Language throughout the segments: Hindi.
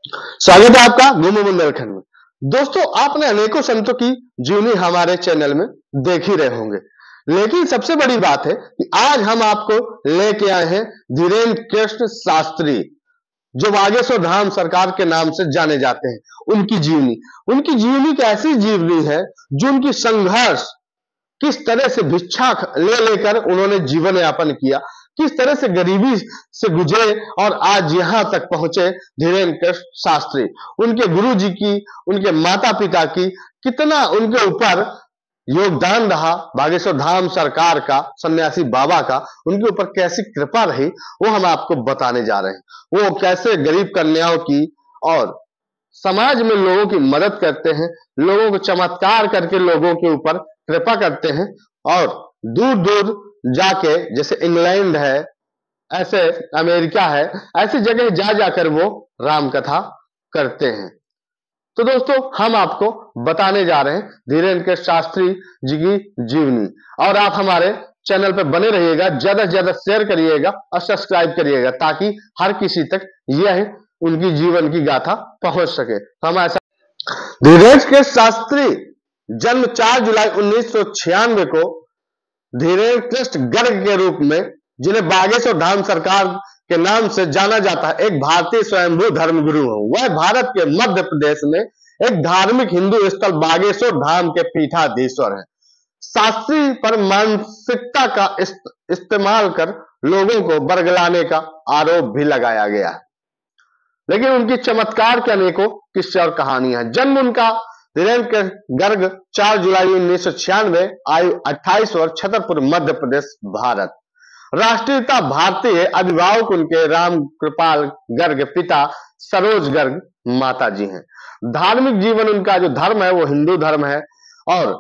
स्वागत है आपका गुमो बुंदेलखंड में। दोस्तों, आपने अनेकों संतों की जीवनी हमारे चैनल में देख ही रहे होंगे, लेकिन सबसे बड़ी बात है कि आज हम आपको लेके आए हैं धीरेन्द्र कृष्ण शास्त्री, जो बागेश्वर धाम सरकार के नाम से जाने जाते हैं। उनकी जीवनी एक ऐसी जीवनी है जो उनकी संघर्ष, किस तरह से भिक्षा ले लेकर उन्होंने जीवन यापन किया, किस तरह से गरीबी से गुजरे और आज यहां तक पहुंचे धीरेन्द्र कृष्ण शास्त्री। उनके गुरु जी की, उनके माता पिता की कितना उनके ऊपर योगदान रहा, बागेश्वर धाम सरकार का, सन्यासी बाबा का उनके ऊपर कैसी कृपा रही, वो हम आपको बताने जा रहे हैं। वो कैसे गरीब कन्याओं की और समाज में लोगों की मदद करते हैं, लोगों को चमत्कार करके लोगों के ऊपर कृपा करते हैं और दूर दूर जाके, जैसे इंग्लैंड है, ऐसे अमेरिका है, ऐसी जगह जा जाकर वो राम कथा करते हैं। तो दोस्तों, हम आपको बताने जा रहे हैं धीरेन्द्र कृष्ण शास्त्री जी की जीवनी, और आप हमारे चैनल पर बने रहिएगा, ज्यादा से ज्यादा शेयर करिएगा और सब्सक्राइब करिएगा, ताकि हर किसी तक यह उनकी जीवन की गाथा पहुंच सके। हम ऐसा धीरेन्द्र कृष्ण शास्त्री जन्म 4 जुलाई 1996 को धीरेन्द्र कृष्ण गर्ग के रूप में, जिन्हें बागेश्वर धाम सरकार के नाम से जाना जाता है, एक भारतीय स्वयंभू धर्मगुरु है। वह भारत के मध्य प्रदेश में एक धार्मिक हिंदू स्थल बागेश्वर धाम के पीठाधीश्वर है। शास्त्री पर मानसिकता का इस्तेमाल कर लोगों को बरगलाने का आरोप भी लगाया गया है, लेकिन उनकी चमत्कार के अनेकों किस्से और कहानियां। जन्म उनका धीरेन्द्र गर्ग 4 जुलाई 1996, आयु 28 वर्ष, छतरपुर मध्य प्रदेश भारत। राष्ट्रीयता भारतीय, अभिभावक उनके राम कृपाल गर्ग पिता, सरोज गर्ग माता जी हैं। धार्मिक जीवन उनका जो धर्म है वो हिंदू धर्म है और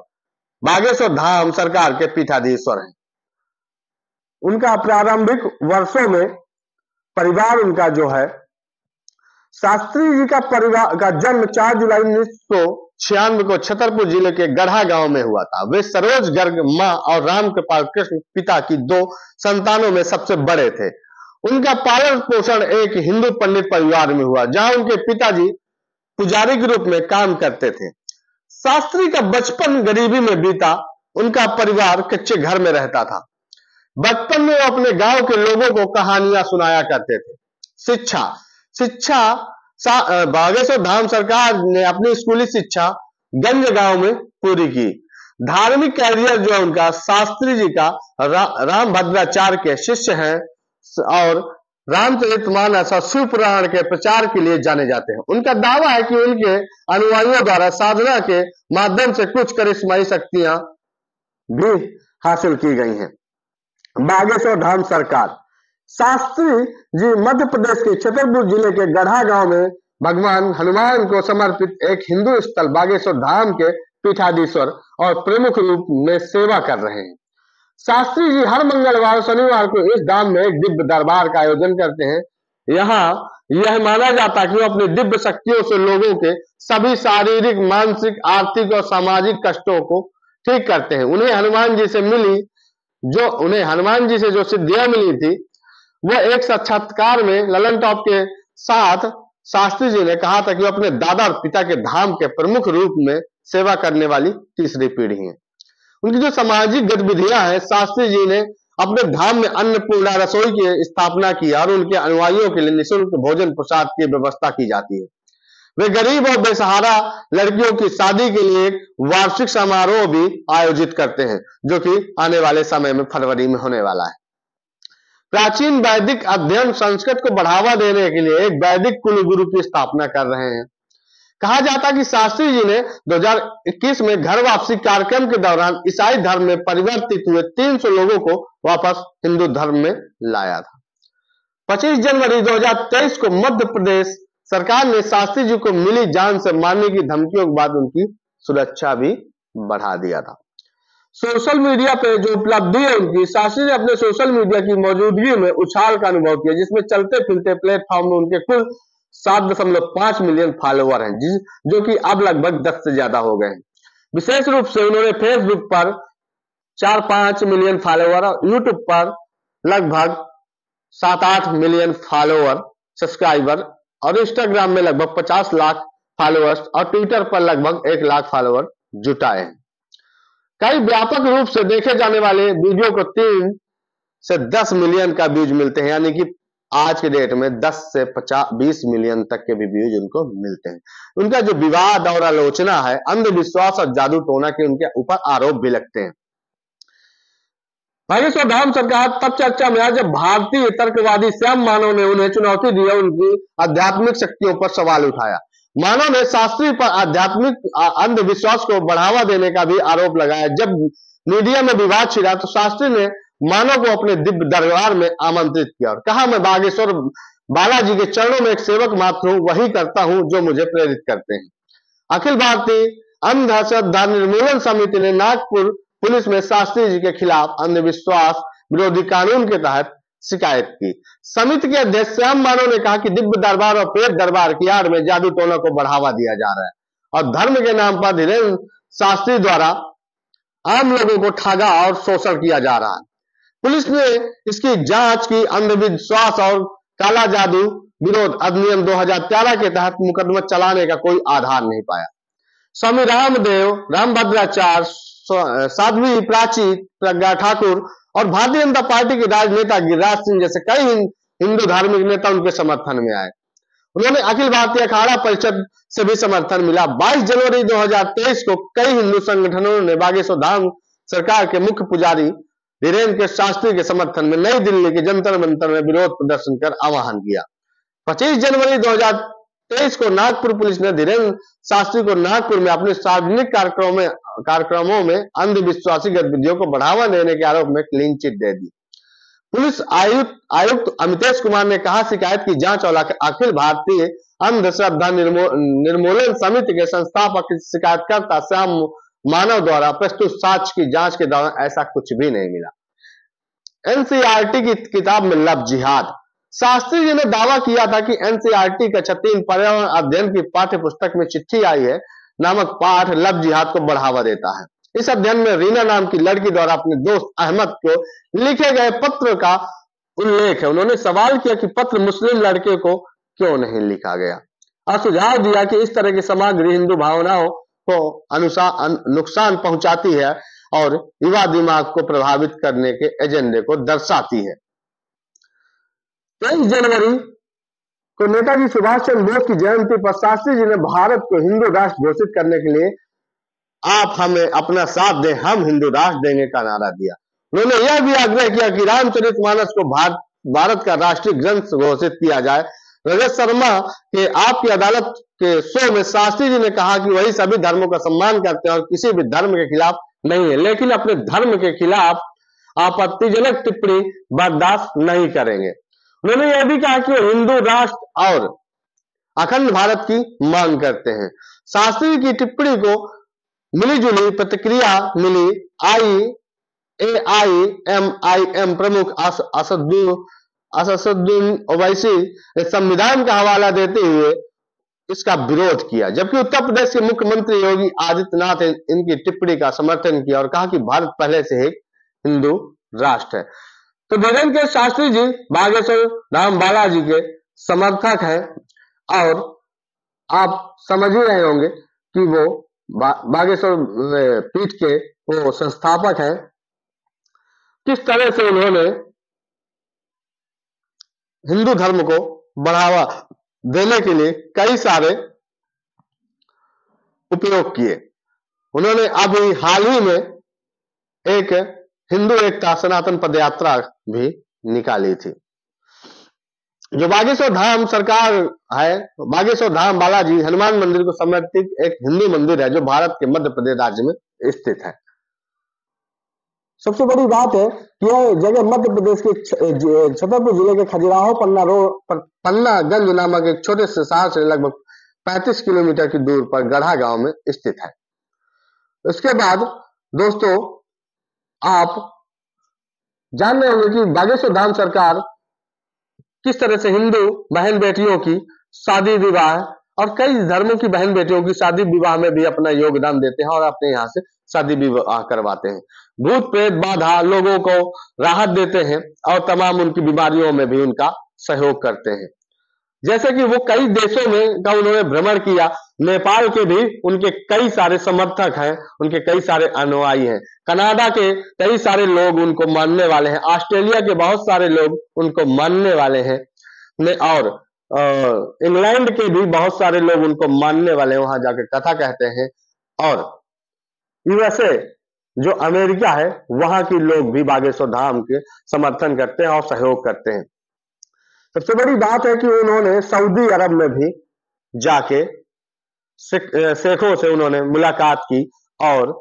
बागेश्वर धाम सरकार के पीठाधीश्वर हैं। उनका प्रारंभिक वर्षों में परिवार उनका जो है, शास्त्री जी का परिवार का जन्म 4 जुलाई 1996 को छतरपुर जिले के गढ़ा गांव में हुआ था। वे सरोज गर्ग मां और राम कृपाल कृष्ण पिता की 2 संतानों में सबसे बड़े थे। उनका पालन पोषण एक हिंदू पंडित परिवार में हुआ, जहां उनके पिताजी पुजारी के रूप में काम करते थे। शास्त्री का बचपन गरीबी में बीता। उनका परिवार कच्चे घर में रहता था। बचपन में वो अपने गांव के लोगों को कहानियां सुनाया करते थे। शिक्षा बागेश्वर धाम सरकार ने अपनी स्कूली शिक्षा गंज गांव में पूरी की। धार्मिक कैरियर जो है उनका, शास्त्री जी का राम भद्राचार्य के शिष्य हैं और रामचरितमानस और शिव पुराण के प्रचार के लिए जाने जाते हैं। उनका दावा है कि उनके अनुयायियों द्वारा साधना के माध्यम से कुछ करिश्माई शक्तियां भी हासिल की गई हैं। बागेश्वर धाम सरकार। शास्त्री जी मध्य प्रदेश के छतरपुर जिले के गढ़ा गांव में भगवान हनुमान को समर्पित एक हिंदू स्थल बागेश्वर धाम के पीठाधीश्वर और प्रमुख रूप में सेवा कर रहे हैं। शास्त्री जी हर मंगलवार और शनिवार को इस धाम में एक दिव्य दरबार का आयोजन करते हैं। यहाँ यह माना जाता है कि वो अपनी दिव्य शक्तियों से लोगों के सभी शारीरिक, मानसिक, आर्थिक और सामाजिक कष्टों को ठीक करते हैं। उन्हें हनुमान जी से जो सिद्धियां मिली थी, वह एक साक्षात्कार में ललन टॉप के साथ शास्त्री जी ने कहा था कि वो अपने दादा और पिता के धाम के प्रमुख रूप में सेवा करने वाली तीसरी पीढ़ी है। उनकी जो सामाजिक गतिविधियां हैं, शास्त्री जी ने अपने धाम में अन्नपूर्णा रसोई की स्थापना की और उनके अनुयायियों के लिए निःशुल्क भोजन प्रसाद की व्यवस्था की जाती है। वे गरीब और बेसहारा लड़कियों की शादी के लिए एक वार्षिक समारोह भी आयोजित करते हैं, जो कि आने वाले समय में फरवरी में होने वाला है। प्राचीन वैदिक अध्ययन संस्कृत को बढ़ावा देने के लिए एक वैदिक कुलगुरु की स्थापना कर रहे हैं। कहा जाता है कि शास्त्री जी ने 2021 में घर वापसी कार्यक्रम के दौरान ईसाई धर्म में परिवर्तित हुए 300 लोगों को वापस हिंदू धर्म में लाया था। 25 जनवरी 2023 को मध्य प्रदेश सरकार ने शास्त्री जी को मिली जान से मारने की धमकियों के बाद उनकी सुरक्षा भी बढ़ा दिया था। सोशल मीडिया पे जो उपलब्धि है उनकी, शास्त्री ने अपने सोशल मीडिया की मौजूदगी में उछाल का अनुभव किया, जिसमें चलते फिरते प्लेटफॉर्म में उनके कुल 7.5 मिलियन फॉलोअर हैं, जो कि अब लगभग 10 से ज्यादा हो गए हैं। विशेष रूप से उन्होंने फेसबुक पर 4-5 मिलियन फॉलोअर और यूट्यूब पर लगभग 7-8 मिलियन फॉलोअर सब्सक्राइबर और इंस्टाग्राम में लगभग 50 लाख फॉलोअर्स और ट्विटर पर लगभग 1 लाख फॉलोअर जुटाए हैं। कई व्यापक रूप से देखे जाने वाले वीडियो को 3 से 10 मिलियन का व्यूज मिलते हैं, यानी कि आज के डेट में 10 से 20 मिलियन तक के भी व्यूज उनको मिलते हैं। उनका जो विवाद और आलोचना है, अंधविश्वास और जादू टोना के उनके ऊपर आरोप भी लगते हैं। बागेश्वर धाम सरकार तब चर्चा में आया जब भारतीय तर्कवादी श्याम मानव ने उन्हें चुनौती दी, उनकी आध्यात्मिक शक्तियों पर सवाल उठाया। मानव ने शास्त्री पर आध्यात्मिक अंधविश्वास को बढ़ावा देने का भी आरोप लगाया। जब मीडिया में विवाद छिड़ा तो शास्त्री ने मानव को अपने दिव्य दरबार में आमंत्रित किया और कहा, मैं बागेश्वर बालाजी के चरणों में एक सेवक मात्र हूं, वही करता हूं जो मुझे प्रेरित करते हैं। अखिल भारतीय अंधश्रद्धा निर्मूलन समिति ने नागपुर पुलिस में शास्त्री जी के खिलाफ अंधविश्वास विरोधी कानून के तहत शिकायत की। समिति के अध्यक्ष श्याम मानव ने कहा कि दिव्य दरबार और प्रेत दरबार की आड़ में जादू टोना को बढ़ावा दिया जा रहा है और धर्म के नाम पर धीरेन्द्र शास्त्री द्वारा आम लोगों को ठगा और शोषण किया जा रहा है। पुलिस ने इसकी जांच की। अंधविश्वास और काला जादू विरोध अधिनियम 2013 के तहत मुकदमा चलाने का कोई आधार नहीं पाया। स्वामी रामदेव, रामभद्राचार्य, साध्वी प्राची, प्रज्ञा ठाकुर और भारतीय जनता पार्टी के राजनेता गिरिराज सिंह जैसे कई हिंदू धार्मिक नेता उनके समर्थन में आए। उन्होंने अखिल भारतीय अखाड़ा परिषद से भी समर्थन मिला। 22 जनवरी 2023 को कई हिंदू संगठनों ने बागेश्वर धाम सरकार के मुख्य पुजारी धीरेन्द्र के शास्त्री के समर्थन में नई दिल्ली के जंतर मंतर में विरोध प्रदर्शन कर आह्वान किया। 25 जनवरी 2023 को नागपुर पुलिस ने धीरेन्द्र शास्त्री को नागपुर में अपने सार्वजनिक कार्यक्रमों में अंधविश्वासी गतिविधियों को बढ़ावा देने के आरोप में क्लीन चिट दे दी। पुलिस आयुक्त अमितेश कुमार ने कहा, शिकायत की जांच और अखिल भारतीय अंधश्रद्धा निर्मूलन समिति के संस्थापक शिकायतकर्ता श्याम मानव द्वारा प्रस्तुत साक्ष्य की जांच के दौरान ऐसा कुछ भी नहीं मिला। एनसीईआरटी की किताब में लव जिहाद। शास्त्री जी ने दावा किया था कि एनसीईआरटी कक्षा 3 पर्यावरण अध्ययन की पाठ्य पुस्तक में चिट्ठी आई है नामक पाठ लव जिहाद को बढ़ावा देता है। इस अध्ययन में रीना नाम की लड़की द्वारा अपने दोस्त अहमद को लिखे गए पत्र का उल्लेख है। उन्होंने सवाल किया कि पत्र मुस्लिम लड़के को क्यों नहीं लिखा गया और सुझाव दिया कि इस तरह की सामग्री हिंदू भावनाओं को नुकसान पहुंचाती है और युवा दिमाग को प्रभावित करने के एजेंडे को दर्शाती है। 23 जनवरी को नेताजी सुभाष चंद्र बोस की जयंती पर शास्त्री जी ने भारत को हिंदू राष्ट्र घोषित करने के लिए आप हमें अपना साथ दें, हम हिंदू राष्ट्र देंगे का नारा दिया। उन्होंने यह भी आग्रह किया कि रामचरितमानस को भारत का राष्ट्रीय ग्रंथ घोषित किया जाए। रजत शर्मा के आपकी अदालत के शो में शास्त्री जी ने कहा कि वही सभी धर्मों का सम्मान करते हैं और किसी भी धर्म के खिलाफ नहीं है, लेकिन अपने धर्म के खिलाफ आपत्तिजनक टिप्पणी बर्दाश्त नहीं करेंगे। उन्होंने यह भी कहा कि वो हिंदू राष्ट्र और अखंड भारत की मांग करते हैं। शास्त्री की टिप्पणी को मिलीजुली प्रतिक्रिया मिली। AIMIM प्रमुख असदुद्दीन ओवैसी ने संविधान का हवाला देते हुए इसका विरोध किया, जबकि उत्तर प्रदेश के मुख्यमंत्री योगी आदित्यनाथ ने इनकी टिप्पणी का समर्थन किया और कहा कि भारत पहले से एक हिंदू राष्ट्र है। तो धीरेन्द्र के शास्त्री जी बागेश्वर धाम बालाजी के समर्थक हैं और आप समझ ही रहे होंगे कि वो बागेश्वर पीठ के वो संस्थापक हैं। किस तरह से उन्होंने हिंदू धर्म को बढ़ावा देने के लिए कई सारे उपयोग किए। उन्होंने अभी हाल ही में एक हिंदू एकता सनातन पदयात्रा भी निकाली थी। जो बागेश्वर धाम सरकार है, बागेश्वर धाम बालाजी हनुमान मंदिर को समर्पित एक हिंदू मंदिर है जो भारत के मध्य प्रदेश राज्य में स्थित है। सबसे बड़ी बात है कि यह जगह मध्य प्रदेश के छतरपुर जिले के खजुराहो पन्नागंज नामक एक छोटे से शहर से लगभग 35 किलोमीटर की दूर पर गढ़ा गांव में स्थित है। इसके बाद दोस्तों आप जान रहे होंगे कि बागेश्वर धाम सरकार किस तरह से हिंदू बहन बेटियों की शादी विवाह और कई धर्मों की बहन बेटियों की शादी विवाह में भी अपना योगदान देते हैं और अपने यहाँ से शादी विवाह करवाते हैं। भूत प्रेत बाधा लोगों को राहत देते हैं और तमाम उनकी बीमारियों में भी उनका सहयोग करते हैं। जैसे कि वो कई देशों में का उन्होंने भ्रमण किया। नेपाल के भी उनके कई सारे समर्थक हैं, उनके कई सारे अनुयायी हैं। कनाडा के कई सारे लोग उनको मानने वाले हैं। ऑस्ट्रेलिया के बहुत सारे लोग उनको मानने वाले हैं और इंग्लैंड के भी बहुत सारे लोग उनको मानने वाले हैं, वहां जाकर कथा कहते हैं। और यूएसए जो अमेरिका है, वहां के लोग भी बागेश्वर धाम के समर्थन करते हैं और सहयोग करते हैं। सबसे बड़ी बात है कि उन्होंने सऊदी अरब में भी जाके शेखों से उन्होंने मुलाकात की और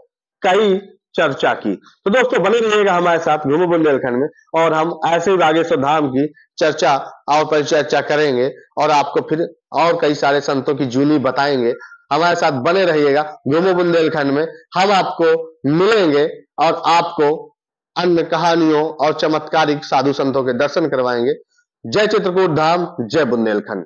कई चर्चा की। तो दोस्तों बने रहिएगा हमारे साथ घूमो बुंदेलखंड में, और हम ऐसे ही बागेश्वर धाम की चर्चा और परिचर्चा करेंगे और आपको फिर और कई सारे संतों की जूनी बताएंगे। हमारे साथ बने रहिएगा घूमो बुंदेलखंड में। हम आपको मिलेंगे और आपको अन्य कहानियों और चमत्कारिक साधु संतों के दर्शन करवाएंगे। जय चित्रकूट धाम, जय बुंदेलखंड।